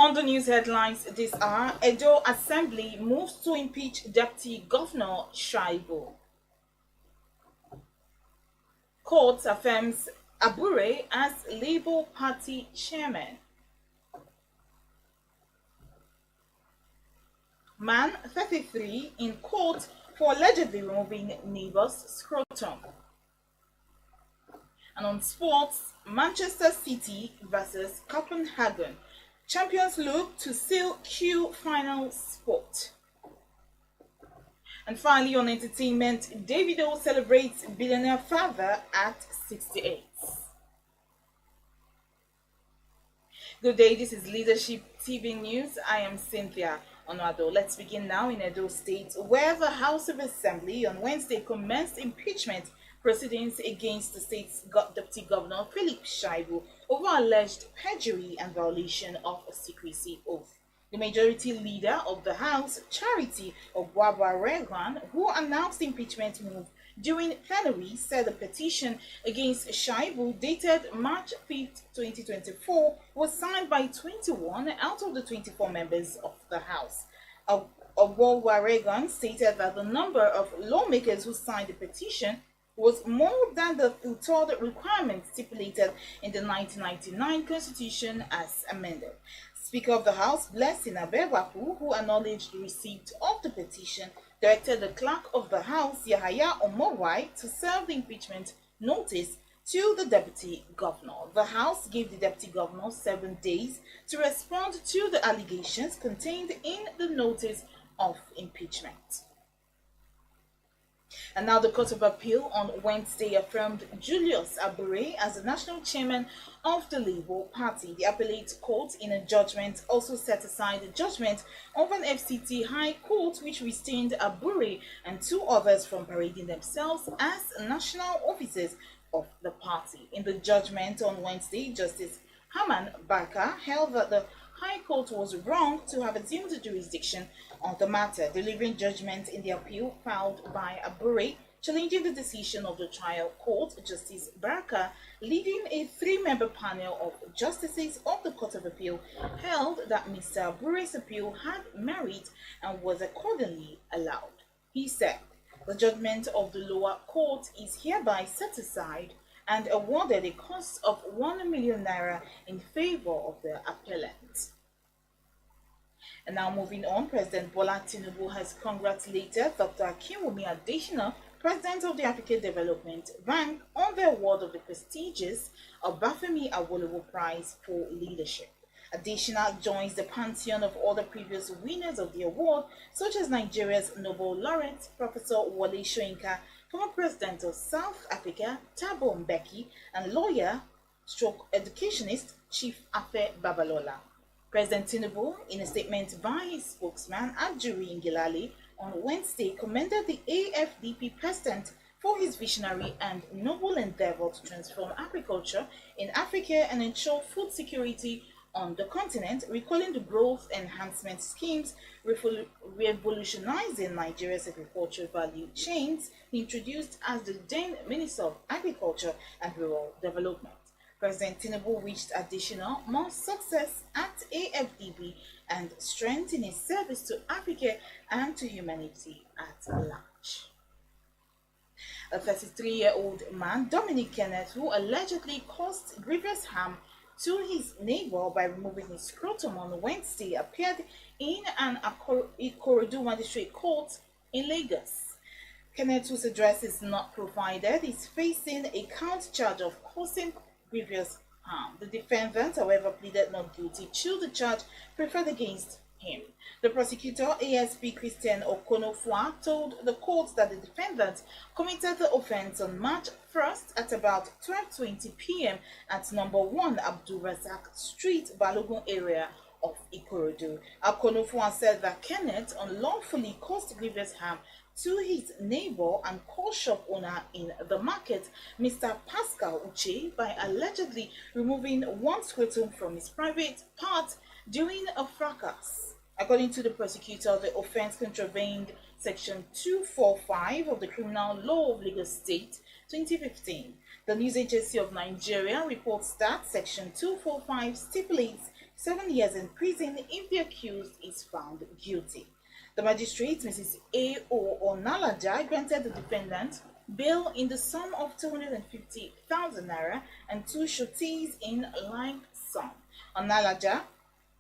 On the news headlines this hour, Edo Assembly moves to impeach Deputy Governor Shaibu. Court affirms Abure as Labour Party chairman. Man 33 in court for allegedly removing neighbor's scrotum. And on sports, Manchester City versus Copenhagen. Champions look to seal Q final spot. And finally, on entertainment, Davido celebrates billionaire father at 68. Good day, this is Leadership TV News. I am Cynthia Onwado. Let's begin now in Edo State, where the House of Assembly on Wednesday commenced impeachment proceedings against the state's Deputy Governor Philip Shaibu over alleged perjury and violation of a secrecy oath. The majority leader of the House, Charity Ogwaba-Regan, who announced the impeachment move during plenary, said the petition against Shaibu, dated March 5, 2024, was signed by 21 out of the 24 members of the House. Ogwaba-Regan stated that the number of lawmakers who signed the petition was more than the third requirement stipulated in the 1999 Constitution as amended. Speaker of the House, Blessing Abebaku, who acknowledged the receipt of the petition, directed the Clerk of the House, Yahaya Omowai, to serve the impeachment notice to the Deputy Governor. The House gave the Deputy Governor 7 days to respond to the allegations contained in the notice of impeachment. And now the Court of Appeal on Wednesday affirmed Julius Abure as the national chairman of the Labour Party. The appellate court, in a judgment, also set aside the judgment of an FCT High Court which restrained Abure and 2 others from parading themselves as national officers of the party. In the judgment on Wednesday, Justice Haman Barker held that the High Court was wrong to have assumed jurisdiction on the matter, delivering judgment in the appeal filed by Abure, challenging the decision of the trial court. Justice Barker, leading a 3-member panel of justices of the Court of Appeal, held that Mr. Abure's appeal had merit and was accordingly allowed. He said, the judgment of the lower court is hereby set aside and awarded a cost of 1 million naira in favor of the appellant. And now moving on, President Bola Tinubu has congratulated Dr. Akinwumi Adesina, President of the African Development Bank, on the award of the prestigious Obafemi Awolowo Prize for Leadership. Adesina joins the pantheon of other previous winners of the award, such as Nigeria's Nobel laureate, Professor Wole Soyinka, former President of South Africa, Thabo Mbeki, and lawyer/educationist Chief Afeare Babalola. President Tinubu, in a statement by his spokesman, Ajuri Ngilale, on Wednesday, commended the AFDP president for his visionary and noble endeavor to transform agriculture in Africa and ensure food security on the continent, recalling the growth enhancement schemes revolutionizing Nigeria's agricultural value chains he introduced as the then Minister of Agriculture and Rural Development. President Tinubu wished additional more success at AFDB and strength in his service to Africa and to humanity at large. A 33-year-old man, Dominic Kenneth, who allegedly caused grievous harm to his neighbor by removing his scrotum on Wednesday, appeared in an Ikorodu Magistrate Court in Lagos. Kenneth, whose address is not provided, is facing a count charge of causing grievous harm. The defendant, however, pleaded not guilty to the charge preferred against him. The prosecutor, ASP Christian Okonofua, told the court that the defendant committed the offense on March 1st at about 12:20 p.m. at number 1 Abdul Razak Street, Balogun area of Ikorodu. Okonofua said that Kenneth unlawfully caused grievous harm to his neighbor and co-shop owner in the market, Mr. Pascal Uche, by allegedly removing one scrotum from his private part during a fracas. According to the prosecutor, the offense contravened Section 245 of the Criminal Law of Lagos State, 2015. The News Agency of Nigeria reports that Section 245 stipulates 7 years in prison if the accused is found guilty. The magistrate, Mrs. A.O. Onalaja, granted the defendant bail in the sum of 250,000 naira and 2 sureties in like sum. Onalaja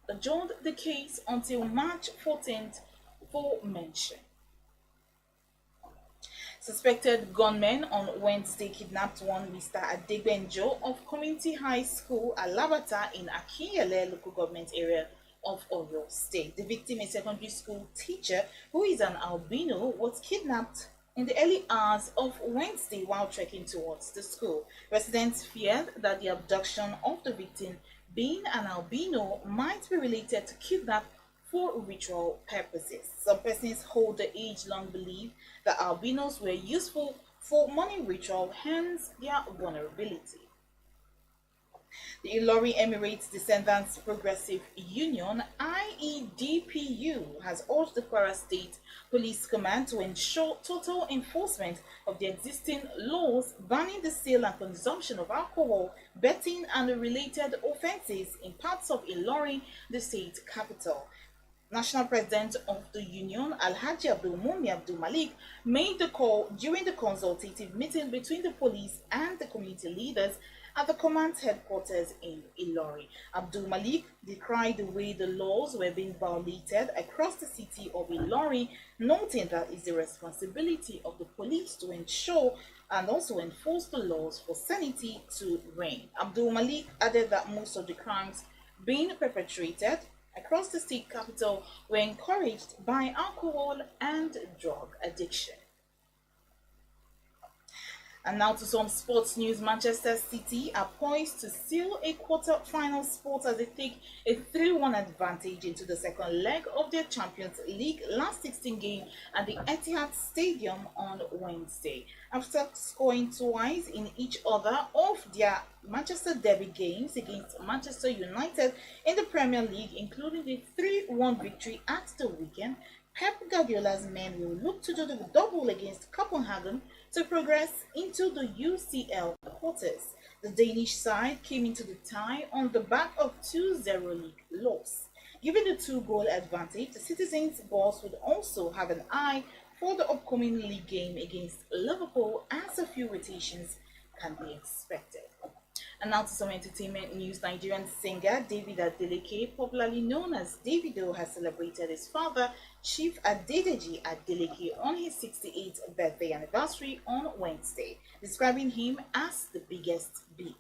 adjourned the case until March 14th for mention. Suspected gunmen on Wednesday kidnapped one Mr. Adegbenjo of Community High School, Alabata, in Afeare local government area of Oyo State. The victim, a secondary school teacher who is an albino, was kidnapped in the early hours of Wednesday while trekking towards the school. Residents feared that the abduction of the victim, being an albino, might be related to kidnap for ritual purposes. Some persons hold the age-long belief that albinos were useful for money ritual, hence their vulnerability. The Ilori Emirates Descendants Progressive Union (IEDPU) has urged the Kwara State Police Command to ensure total enforcement of the existing laws banning the sale and consumption of alcohol, betting, and related offences in parts of Ilori, the state capital. National President of the Union, Alhaji Abdul Mumi Abdul Malik, made the call during the consultative meeting between the police and the community leaders at the command's headquarters in Ilori. Abdul Malik decried the way the laws were being violated across the city of Ilori, noting that it's the responsibility of the police to ensure and also enforce the laws for sanity to reign. Abdul Malik added that most of the crimes being perpetrated across the state capital were encouraged by alcohol and drug addiction. And now to some sports news. Manchester City are poised to seal a quarter-final spot as they take a 3-1 advantage into the second leg of their Champions League last 16 game at the Etihad Stadium on Wednesday. After scoring twice in each other of their Manchester Derby games against Manchester United in the Premier League, including the 3-1 victory at the weekend, Pep Guardiola's men will look to do the double against Copenhagen to progress into the UCL quarters. The Danish side came into the tie on the back of 2-0 league loss. Given the 2-goal advantage, the Citizens' boss would also have an eye for the upcoming league game against Liverpool, as a few rotations can be expected. And now to some entertainment news. Nigerian singer David Adeleke, popularly known as Davido, has celebrated his father, Chief Adedeji Adeleke, on his 68th birthday anniversary on Wednesday, describing him as the biggest B.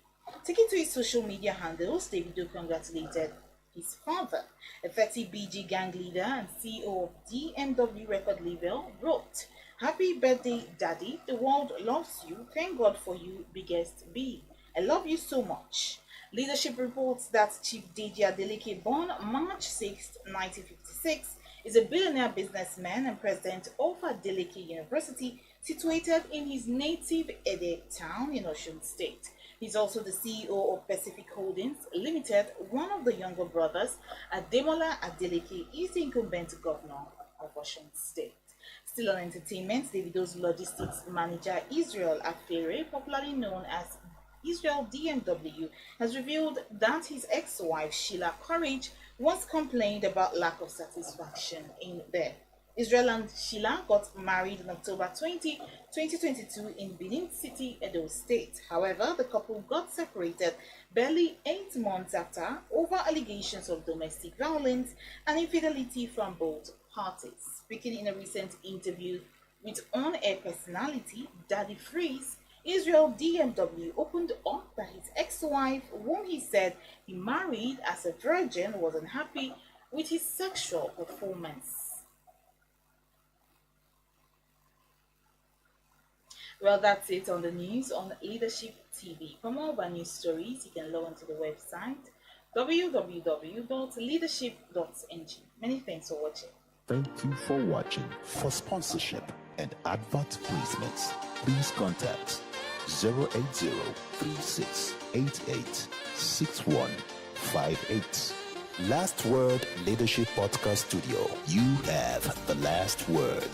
Taking to his social media handles, Davido congratulated his father. A 30 BG gang leader and CEO of DMW record label wrote, "Happy birthday, Daddy. The world loves you. Thank God for you, biggest B. I love you so much." Leadership reports that Chief Deji Adeleke, born March 6, 1956, is a billionaire businessman and president of Adeleke University, situated in his native Ede town in Osun State. He's also the CEO of Pacific Holdings Limited. One of the younger brothers, Ademola Adeleke, is the incumbent governor of Osun State. Still on entertainment, Davido's logistics manager, Israel Afeare, popularly known as Israel DMW, has revealed that his ex-wife Sheila Courage once complained about lack of satisfaction in bed. Israel and Sheila got married on October 20, 2022 in Benin City, Edo State. However, the couple got separated barely 8 months after over allegations of domestic violence and infidelity from both parties. Speaking in a recent interview with on-air personality Daddy Freeze, Israel DMW opened up that his ex-wife, whom he said he married as a virgin, was unhappy with his sexual performance. Well, that's it on the news on Leadership TV. For more of our news stories, you can log on to the website www.leadership.ng. Many thanks for watching. Thank you for watching. For sponsorship and advert placements, please contact 080-3688-6158. Last Word Leadership Podcast Studio. You have the last word.